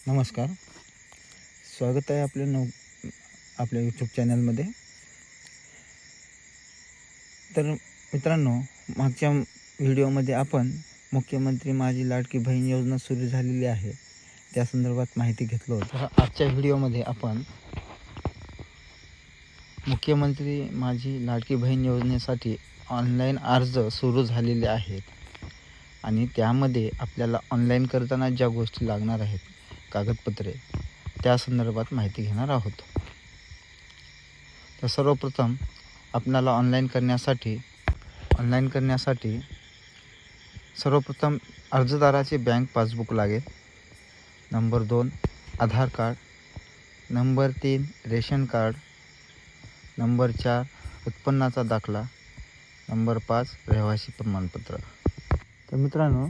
नमस्कार, स्वागत आहे आपल्या यूट्यूब चॅनलमध्ये. तर मित्रांनो, मागच्या व्हिडिओमध्ये आपण मुख्यमंत्री माझी लाडकी बहीण योजना सुरू झालेली आहे त्या संदर्भात माहिती घेतलो होतं. आजच्या व्हिडिओमध्ये आपण मुख्यमंत्री माझी लाडकी बहीण योजनेसाठी ऑनलाईन अर्ज सुरू झालेले आहेत आणि त्यामध्ये आपल्याला ऑनलाईन करताना ज्या गोष्टी लागणार आहेत, कागदपत्रे, त्या संदर्भात माहिती घेणार आहोत. तर सर्वप्रथम आपल्याला ऑनलाईन करण्यासाठी सर्वप्रथम अर्जदाराचे बँक पासबुक लागेल. Number 2 Aadhaar card. Number 3 ration card. Number 4 उत्पन्नाचा दाखला. नंबर 5 रहिवासी प्रमाणपत्र. तर मित्रांनो,